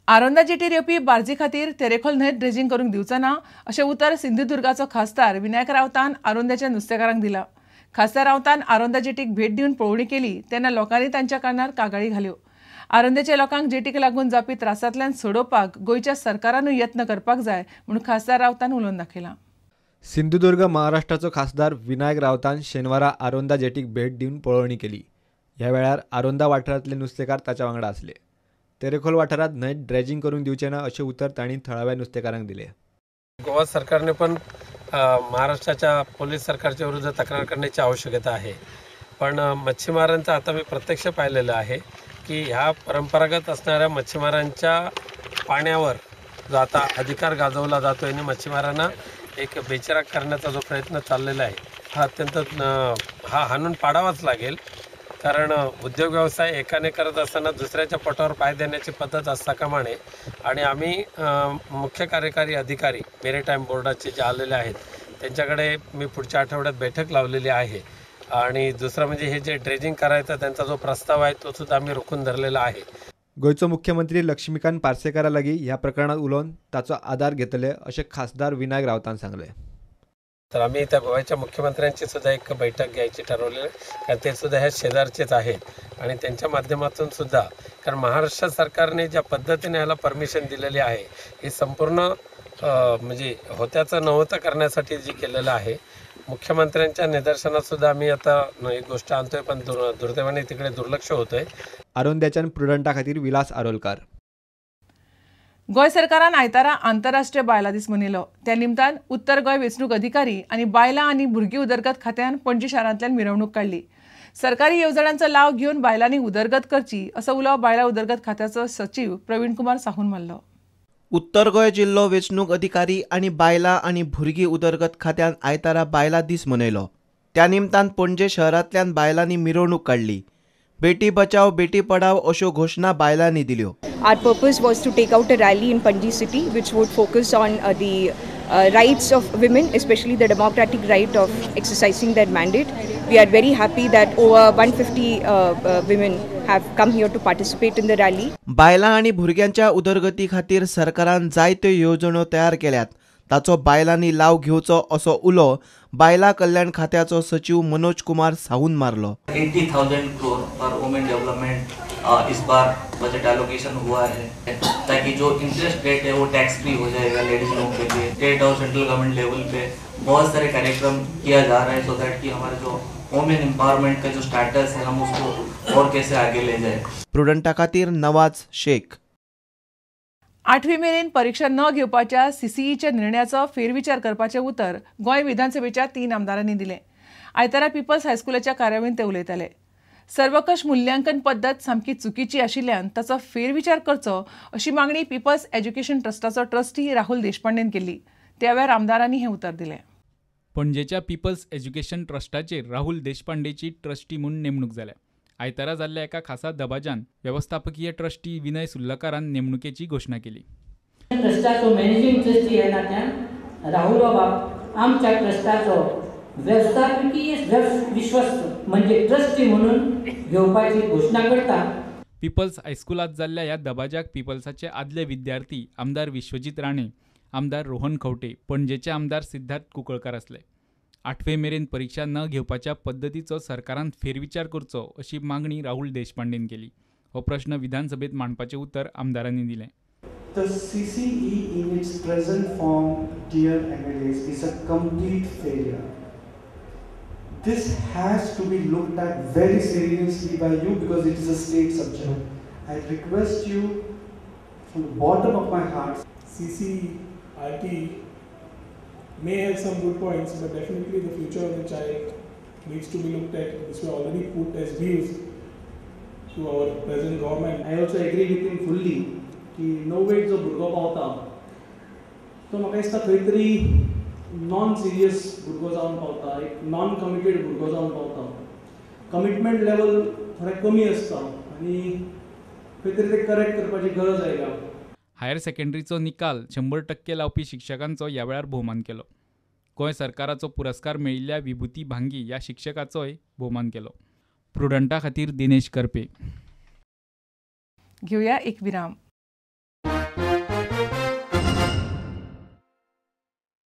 आरोंदा जेटीर येवपी बार्जी खातीर तेरेखोल न्हंयत ड्रेजिंग करूंक दिवचो ना अशें उतर सिंधुदुर्गाचो खासदार विनायक रावतान आरोंदाच्या नुस्तेकारांक दिला। खासदार रावतान आरोंदा जेटीक भेट दिवन पळोवणी केली तेन्ना लोकांनी तांच्या कानार कागाळी घाल्यो। आरोंदाच्या लोकांक जेटीक लागून जावपी त्रासांतल्यान सोडोवपाक गोंयच्या सरकारानूय यत्न करपाक जाय म्हणून खासदार रावतान उलोवन दाखयला। सिंधुदुर्ग महाराष्ट्राचो खासदार विनायक रावतान शेनवारा आरोंदा जेटीक भेट दिवन पळोवणी केली। ह्या वेळार आरोंदा वाठारांतले नुस्तेकार ताच्या वांगडा आसले। तेरेखोल वाठारात न्हंयत ड्रेजिंग करूंक दिवचे ना अशें उतर तांणी थळाव्या नुस्तेकारांक दिले। गोवा सरकारने पण महाराष्ट्राच्या पोलीस सरकारच्या विरुद्ध तक्रार करण्याची आवश्यकता आहे। पण मच्छीमारांचं आता मी प्रत्यक्ष पाहिलेलं आहे की ह्या परंपरागत असणाऱ्या मच्छीमारांच्या पाण्यावर जो आता अधिकार गाजवला जातो आणि मच्छीमारांना एक बेचिराग करण्याचा जो प्रयत्न चाललेला आहे हा अत्यंत हाणून पाडावाच लागेल। कारण उद्योग व्यवसाय एकाने करत असताना दुसऱ्याच्या पोटावर पाय देण्याची पद्धत असता कामा नये आणि आम्ही मुख्य कार्यकारी अधिकारी मेरीटाईम बोर्डाचे जे आलेले आहेत त्यांच्याकडे मी पुढच्या आठवड्यात बैठक लावलेली आहे आणि दुसरं म्हणजे हे जे ड्रेजिंग करायचा त्यांचा जो प्रस्ताव आहे तो सुद्धा आम्ही रोखून धरलेला आहे। गोयचो मुख्यमंत्री लक्ष्मीकांत पार्सेकारा लागीं ह्या प्रकरणात उलोवन ताचो आदार घेतले अशें खासदार विनायक रावतान सांगले। तर आम्ही त्या गोव्याच्या मुख्यमंत्र्यांची सुद्धा एक बैठक घ्यायची ठरवलेली आहे कारण ते सुद्धा ह्या शेजारचेच आहेत आणि त्यांच्या माध्यमातून सुद्धा कारण महाराष्ट्र सरकारने ज्या पद्धतीने ह्याला परमिशन दिलेली आहे ही संपूर्ण म्हणजे होत्याचं नव्हतं करण्यासाठी जी केलेलं आहे। मुख्यमंत्र्यांच्या निदर्शनात सुद्धा आम्ही आता एक गोष्ट आणतोय पण दुर्दैवाने तिकडे दुर्लक्ष होतंय। आरोंद्याच्यान प्रुडंटा खातीर विलास आरोलकार। गोंय सरकारान आयतारा आंतरराष्ट्रीय बायलां दीस मनयलो। त्या निमतान उत्तर गोंय वेंचणूक अधिकारी आनी बायलां आनी भुरगीं उदरगत खात्यान पणजी शारांतल्यान मिरवणूक काडली। सरकारी येवजण्यांचो लाव घेवन बायलांनी उदरगत करची असो उलो बायलां उदरगत खात्याचो सचिव प्रवीण कुमार साहून मारलो। उत्तर गोंय जिल्लो वेंचणूक अधिकारी आनी बायलां आनी भुरगीं उदरगत खात्यान आयतारा बायलां दीस मनयलो। त्या निमतान पणजे शहरांतल्यान बायलांनी मिरवणूक काडली। बेटी बचाओ बेटी पढाओ अश्यो घोशणा बायलांनी दिल्यो। Our purpose was to take out a rally in Panji city which would focus on the rights of women, especially the democratic right of exercising their mandate. We are very happy that over 150 women have come here to participate in the rally. बायलां आनी भुरग्यांच्या उदरगती खातीर सरकारान जायत्यो येवजण्यो तयार केल्यात ताचो बायलांनी लाव घेवचो असो उलो बायला कल्याण खात्याचो सचिव मनोज कुमार साहून मारलो। 80,000 crore for women development is bar budget allocation हुआ है ताकि जो इंटरेस्ट रेट है वो टैक्स फ्री हो जाएगा लेडीज लोगों के लिए। स्टेट और सेंट्रल गवर्नमेंट लेवल पे बहुत सारे कार्यक्रम किया जा रहा है सो दैट कि हमारे जो वुमेन एम्पावरमेंट का जो स्टेटस है हम उसको और कैसे आगे ले जाए। प्रुडंटा खातीर नवाज शेख। 8वी मेरेन परीक्षा न घेवपाच्या सीसीईच्या निर्णयाचो फेरविचार करपाचें उतर गोंय विधानसभेच्या 3 आमदारांनी दिलें। आयतारा पिपल्स हायस्कुलाच्या कार्यावळींत ते उलयताले। सर्वकष मुल्यांकन पद्दत सामकी चुकीची आशिल्ल्यान ताचो फेरविचार करचो अशी मागणी पिपल्स एज्युकेशन ट्रस्टाचो ट्रस्टी राहुल देशपांडेन केल्ली। त्या वेळार आमदारांनी हें उतर दिलें। पणजेच्या पिपल्स एज्युकेशन ट्रस्टाचेर राहुल देशपांडेची ट्रस्टी म्हणून नेमणूक जाल्या। आयतारा जाल्ल्या एका खासा दबाज्यान व्यवस्थापकीय ट्रस्टी विनय सुर्लकारान नेमणुकेची घोशणा केली। ट्रस्टाचो मॅनेजिंग ट्रस्टी ह्या नात्यान राहुल बाबा आमच्या ट्रस्टाचो व्यवस्थापकीय विश्वस्त म्हणजे ट्रस्टी म्हणून घेवपाची घोशणा करता। पिपल्स हायस्कुलात जाल्ल्या ह्या दबाज्याक पिपल्साचे आदले विद्यार्थी आमदार विश्वजीत राणे, आमदार रोहन खवटे, पणजेचे आमदार सिद्धार्थ कुंकळकार आसले। 8वे मेरेन परीक्षा न घेवपाच्या पद्दतीचो सरकारान फेरविचार करचो अशी मागणी राहुल देशपांडेन केली। हो प्रश्न विधानसभेत मांडपाचे उतर आमदारांनी दिलें। The CCE in its present form, dear MLAs, is a complete failure. This has to be looked at very seriously by you because it is a state subject. I request you from the bottom of my heart. CCRT may have some good points, but definitely the future of the child needs to be looked at. This were already put as views to our present government. I also agree with him fully की no weight जो भुरगो पावता तो म्हाका दिसता खंय तरी non serious भुरगो जावन पावता, एक नॉन कमिटेड भुरगो जावन पावता। कमिटमेंट लेवल थोडें कमी आसता आनी खंय तरी ते करेक्ट करपाची गरज आयल्या। हायर सेकंडरीचो निकाल 100% लावपी शिक्षकांचो ह्या वेळार भोवमान केलो। गोंय सरकाराचो पुरस्कार मेळिल्ल्या विभूती भांगी ह्या शिक्षकाचोय भोवमान केलो। प्रुडंटा खातीर दिनेश करपे। घेवया एक विराम।